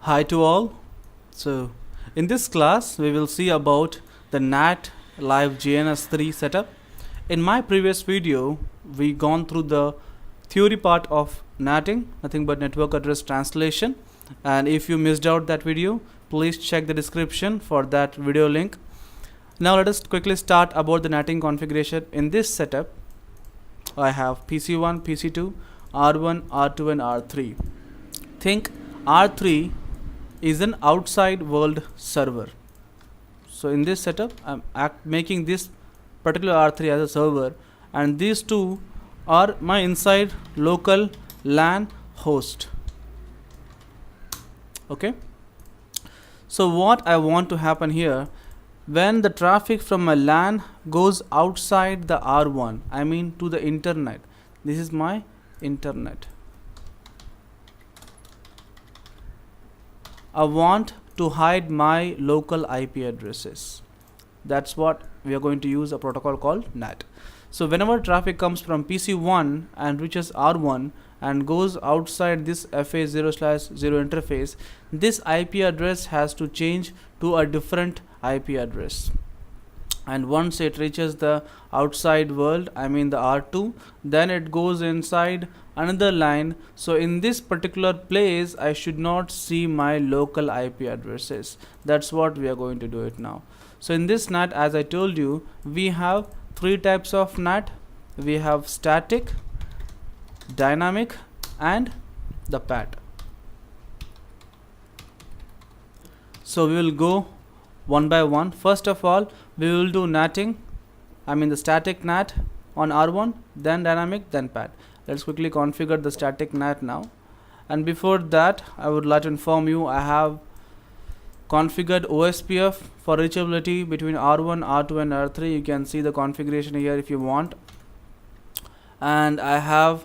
Hi to all. So, in this class, we will see about the Nat Live GNS3 setup. In my previous video, we gone through the theory part of NATing, nothing but network address translation. And if you missed out that video, please check the description for that video link. Now let us quickly start about the NATing configuration. In this setup, I have PC1, PC2, R1, R2 and R3. Think R3 is an outside world server. So in this setup, I'm making this particular R3 as a server, and these two are my inside local LAN host. Okay. So what I want to happen here, when the traffic from my LAN goes outside the R1, I mean to the internet. This is my internet. I want to hide my local IP addresses. That's what we are going to use a protocol called NAT. So whenever traffic comes from PC1 and reaches R1 and goes outside this FA0/0 interface, this IP address has to change to a different IP address. And once it reaches the outside world, I mean the R2, then it goes inside another line. So in this particular place, I should not see my local IP addresses. That's what we are going to do it now. So in this NAT, as I told you, we have three types of NAT. We have static, dynamic and the PAT. So we will go one by one. First of all, we will do NATing, I mean the static NAT on R1, then dynamic, then PAT. Let's quickly configure the static NAT now. And before that, I would like to inform you I have configured OSPF for reachability between R1, R2 and R3. You can see the configuration here if you want. And I have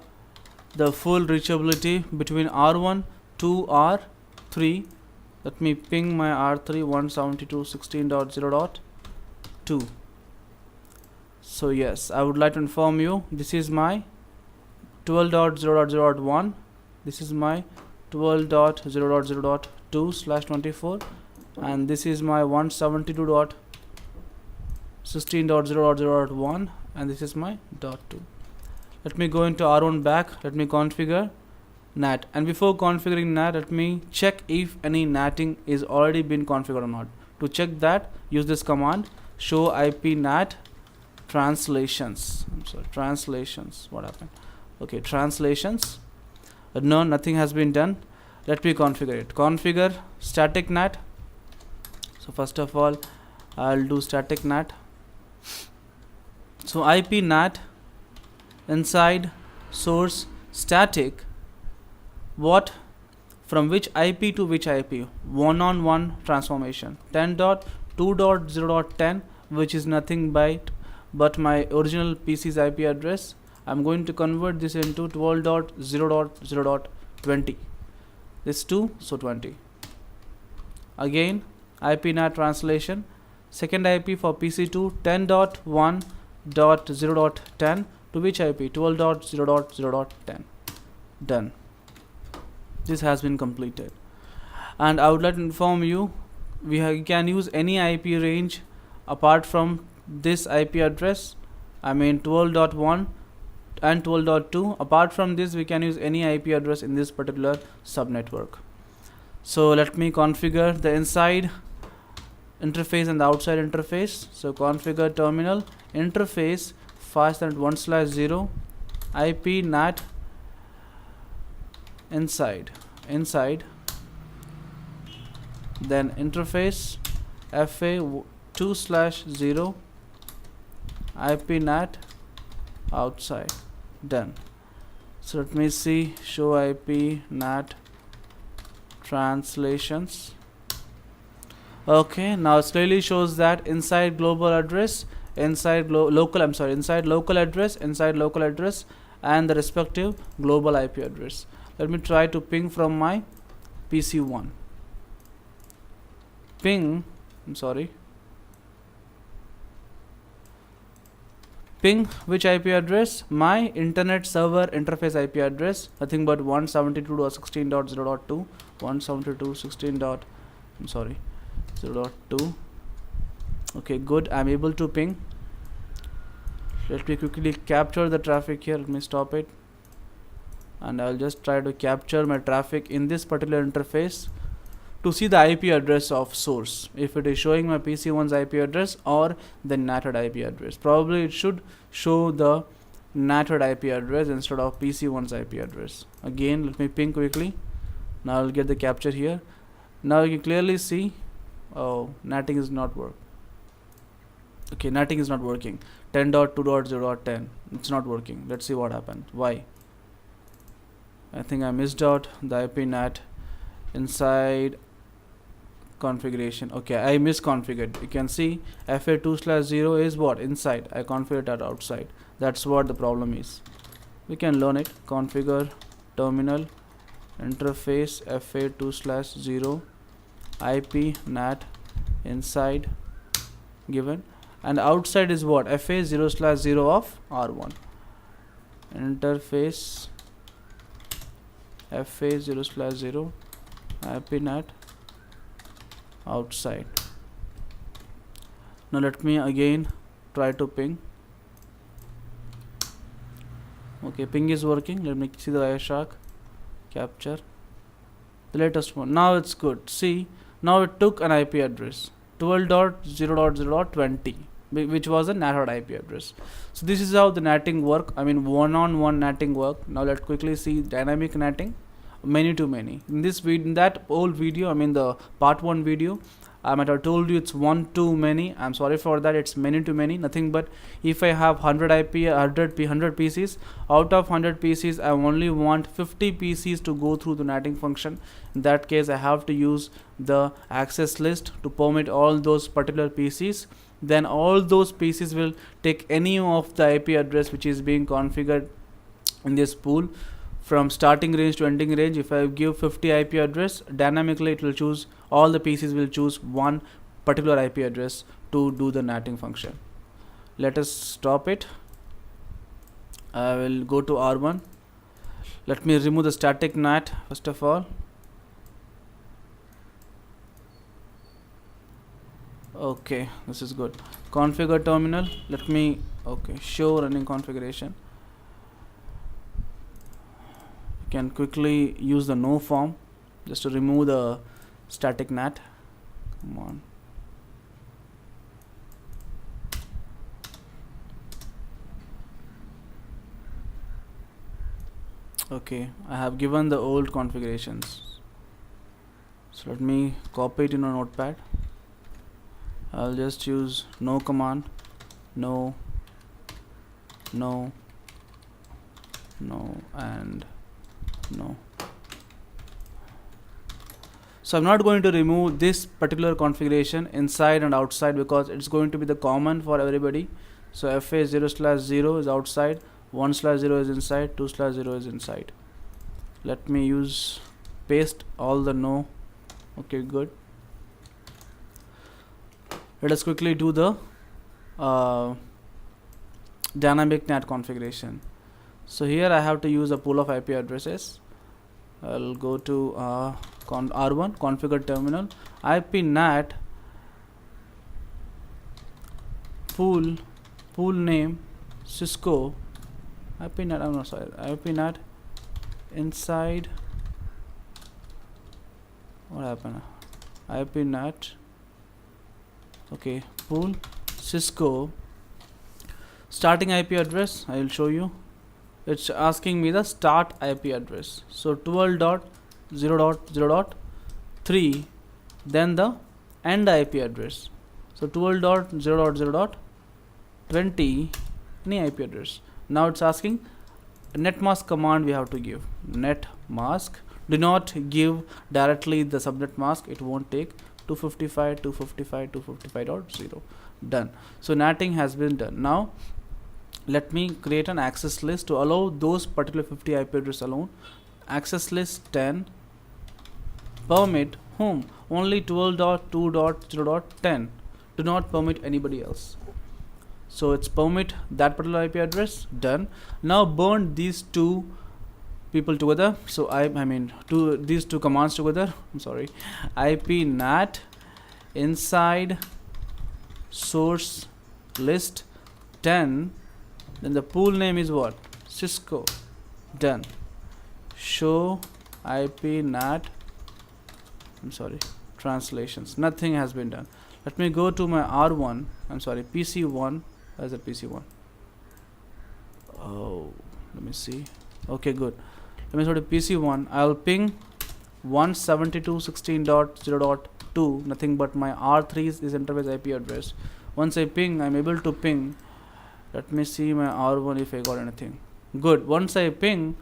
the full reachability between R1 to R3. Let me ping my R3 172.16.0.2. So yes, I would like to inform you this is my 12.0.0.1. This is my 12.0.0.2/24, and this is my 172.16.0.0.1, and this is my .2. Let me go into R1 back. Let me configure NAT, and before configuring NAT, let me check if any NATing is already been configured or not. To check that, use this command show IP NAT translations. Translations. What happened? Okay, translations. No, nothing has been done. Let me configure it. Configure static NAT. So first of all, I'll do static NAT. So IP NAT inside source static. What from which IP to which IP? One-on-one transformation. 10.2.0.10, which is nothing but my original PC's IP address. I'm going to convert this into 12.0.0.20. This 2, so 20. Again, IP NAT translation. Second IP for PC2, 10.1.0.10 to which IP? 12.0.0.10. Done. This has been completed. And I would like to inform you, we can use any IP range apart from this IP address. I mean 12.1 and 12.2. Apart from this, we can use any IP address in this particular subnetwork. So let me configure the inside interface and the outside interface. So configure terminal interface 5.1/0 IP NAT inside, then interface FA2/0 IP NAT outside. Done. So let me see, show IP NAT translations. Okay, now it clearly shows that inside global address, inside local address, inside local address, and the respective global IP address. Let me try to ping from my PC1. ping which IP address? My internet server interface IP address, nothing but 172.16.0.2, 172.16. I'm sorry, 0.2. Okay, good. I'm able to ping. Let me quickly capture the traffic here. Let me stop it, and I'll just try to capture my traffic in this particular interface to see the IP address of source, if it is showing my PC1's IP address or the NAT IP address. Probably it should show the NAT IP address instead of PC1's IP address. Again, let me ping quickly. Now I'll get the capture here. Now you can clearly see, oh, natting is not working. Okay, natting is not working. 10.2.0.10, it's not working. Let's see what happened. Why? I think I missed out the IP NAT inside configuration. Okay, I misconfigured. You can see FA2/0 is what? Inside. I configured that outside. That's what the problem is. We can learn it. Configure terminal interface FA2/0 IP NAT inside given, and outside is what? FA0/0 of R1. Interface FA0/0 IP NAT outside. Now let me again try to ping. Okay, ping is working. Let me see the Wireshark capture, the latest one. Now it's good. See, now it took an IP address 12.0.0.20, which was a NAT IP address. So this is how the natting work. I mean, one-on-one natting work. Now let's quickly see dynamic natting, many to many. In this video, in that old video, I mean the part 1 video, I might have told you it's one to many. I'm sorry for that. It's many to many. Nothing but if I have 100 PCs, out of 100 PCs, I only want 50 PCs to go through the natting function. In that case, I have to use the access list to permit all those particular PCs. Then all those PCs will take any of the IP address which is being configured in this pool from starting range to ending range. If I give 50 IP address, dynamically it will choose, all the PCs will choose one particular IP address to do the natting function. Let us stop it. I will go to R1. Let me remove the static NAT first of all. Okay, this is good. Configure terminal. Let me, okay, show running configuration. Can quickly use the no form just to remove the static NAT. Come on. Okay, I have given the old configurations. So let me copy it in a notepad. I'll just use no command, no, and no. So I'm not going to remove this particular configuration inside and outside because it's going to be the common for everybody. So FA0/0 is outside, 1/0 is inside, 2/0 is inside. Let me use paste all the no. Okay, good. Let us quickly do the dynamic NAT configuration. So here I have to use a pool of IP addresses. I'll go to R1, configure terminal, IP NAT pool name Cisco IP NAT. I'm not sorry. IP NAT inside. What happened? IP NAT. Okay, pool Cisco. Starting IP address, I will show you. It's asking me the start IP address. So 12.0.0.3, then the end IP address. So 12.0.0.20, any IP address. Now it's asking netmask command we have to give. Netmask. Do not give directly the subnet mask. It won't take. 255.255.255.0. Done. So natting has been done. Now let me create an access list to allow those particular 50 IP address alone. Access list 10. Permit whom? Only 12.2.0.10. Do not permit anybody else. So it's permit that particular IP address. Done. Now burn these two people together. So these two commands together. I'm sorry. IP NAT inside source list 10. Then the pool name is what? Cisco. Done. Show IP NAT. I'm sorry. Translations. Nothing has been done. Let me go to my R1. I'm sorry. PC1. As a PC1. Oh, let me see. Okay, good. Let me go to PC1. I'll ping 172.16.0.2. Nothing but my R3 is interface IP address. Once I ping, I'm able to ping. Let me see my R1 if I got anything. Good. Once I ping,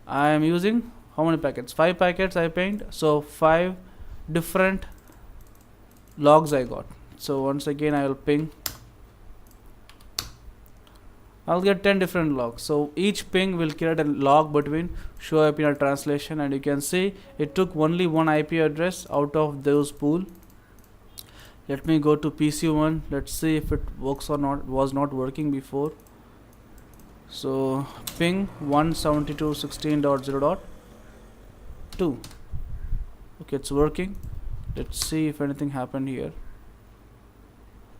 I am using how many packets? 5 packets I pinged. So 5 different logs I got. So once again I will ping. I'll get 10 different logs. So each ping will create a log between show IP and translation, and you can see it took only one IP address out of those pool. Let me go to PC1. Let's see if it works or not. It was not working before. So ping 172.16.0.2. Okay, it's working. Let's see if anything happened here.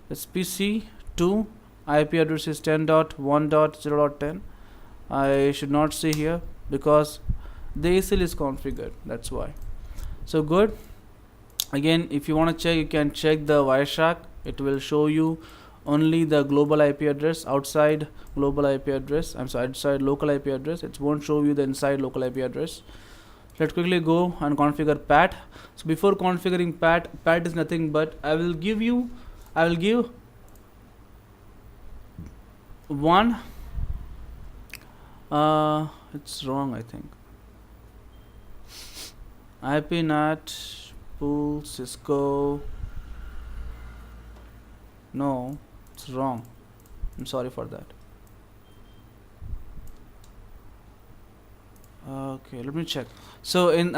It's PC2. IP address is 10.1.0.10. I should not see here because the ACL is configured. That's why. So good. Again, if you want to check, you can check the Wireshark. It will show you only the global IP address, outside global IP address. I'm sorry, outside local IP address. It won't show you the inside local IP address. Let's quickly go and configure PAT. So before configuring PAT is nothing but I will give one. It's wrong, I think. IP NAT pool Cisco. No, it's wrong. I'm sorry for that. Okay, let me check. So in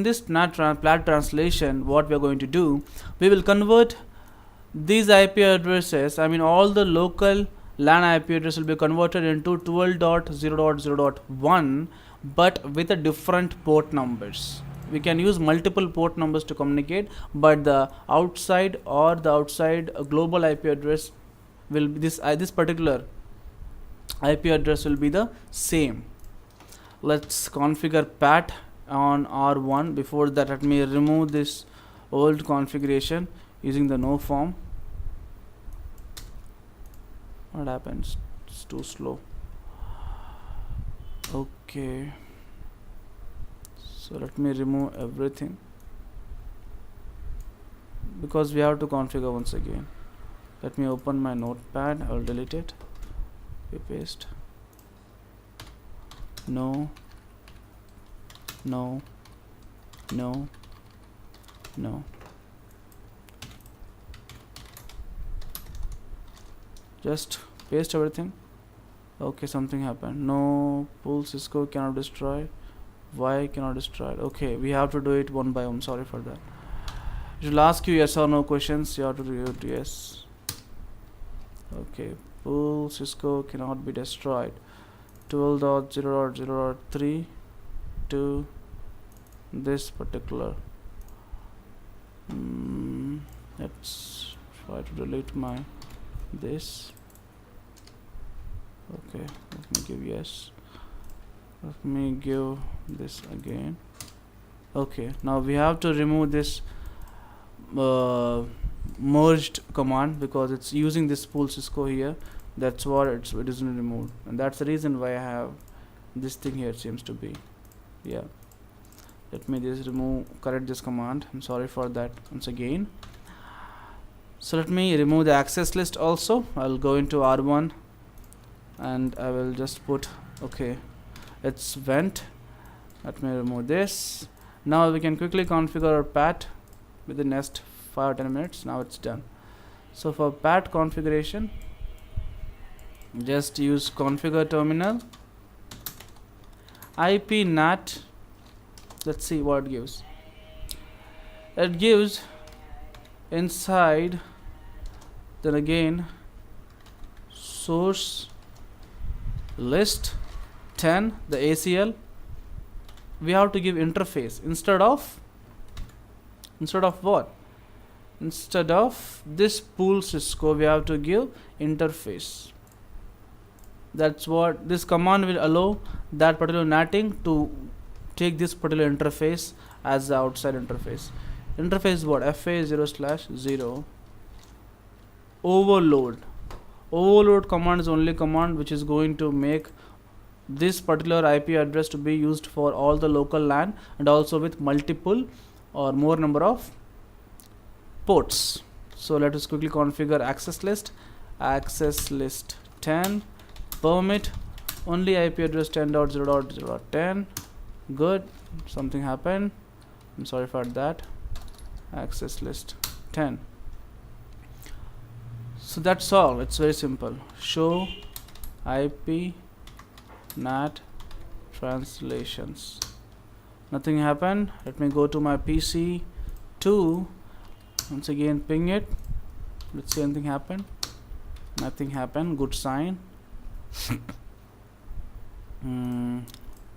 this NAT PAT translation, what we are going to do, we will convert these IP addresses. All the local LAN IP address will be converted into 12.0.0.1, but with a different port numbers. We can use multiple port numbers to communicate, but the outside global IP address will be this particular IP address will be the same. Let's configure PAT on R1. Before that, let me remove this old configuration using the no form. What happens? It's too slow. Okay. So let me remove everything because we have to configure once again. Let me open my notepad. I'll delete it. Paste. No. Just paste everything. Okay, something happened. No, pool Cisco cannot destroy. Why cannot destroy? Okay, we have to do it one by one. Sorry for that. It will ask you yes or no questions. You have to do it yes. Okay, pool Cisco cannot be destroyed. 12.0.0.3 to this particular. Let's try to delete my this. Okay, let me give yes. Let me give this again. Okay, now we have to remove this merged command because it's using this pool Cisco here. That's what it isn't removed, and that's the reason why I have this thing here. It seems to be, yeah. Let me just correct this command. I'm sorry for that once again. So let me remove the access list also. I'll go into R1 and I will just put, okay, it's vent. Let me remove this. Now we can quickly configure our PAT within the next 5 or 10 minutes. Now it's done. So for PAT configuration, just use configure terminal, IP NAT. Let's see what it gives. It gives inside, then again source list 10 the ACL. We have to give interface instead of what? Instead of this pool Cisco, we have to give interface. That's what this command will allow that particular netting to take this particular interface as the outside interface. Interface is what? FA0/0 overload. Overload command is only command which is going to make this particular IP address to be used for all the local LAN and also with multiple or more number of ports. So let us quickly configure access list 10 permit only IP address 10.0.0.10. good, something happened, I'm sorry for that. Access list 10. So that's all. It's very simple. Show IP NAT translations. Nothing happened. Let me go to my PC2. Once again ping it. Let's see anything happen. Nothing happened. Good sign.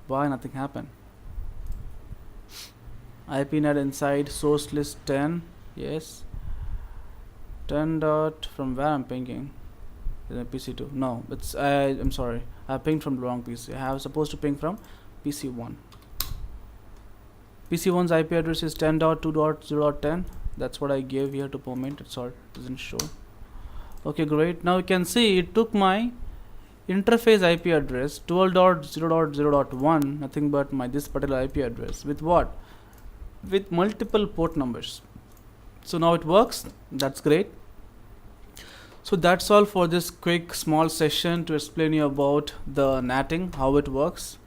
Why nothing happened? IP NAT inside source list 10. Yes. 10 dot from where I'm pinging? Is it PC2? No, it's I'm sorry. I pinged from the wrong PC. I was supposed to ping from PC1. PC1's IP address is 10.2.0.10. That's what I gave here to permit. It's all, it doesn't show. Okay, great. Now you can see it took my interface IP address 12.0.0.1, nothing but my this particular IP address with what? With multiple port numbers. So now it works. That's great. So that's all for this quick small session to explain you about the NATing, how it works.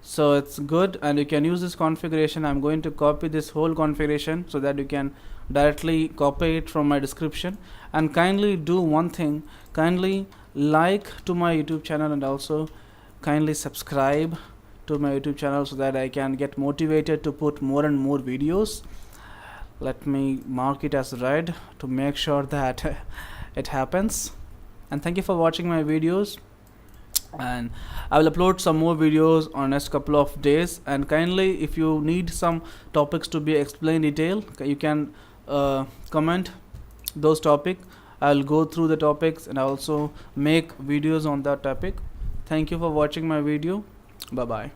So it's good and you can use this configuration. I'm going to copy this whole configuration so that you can directly copy it from my description. And kindly do one thing, kindly like to my YouTube channel and also kindly subscribe to my YouTube channel so that I can get motivated to put more and more videos. Let me mark it as red to make sure that it happens. And thank you for watching my videos, and I will upload some more videos on next couple of days. And kindly, if you need some topics to be explained in detail, you can comment those topics. I'll go through the topics and also make videos on that topic. Thank you for watching my video. Bye bye.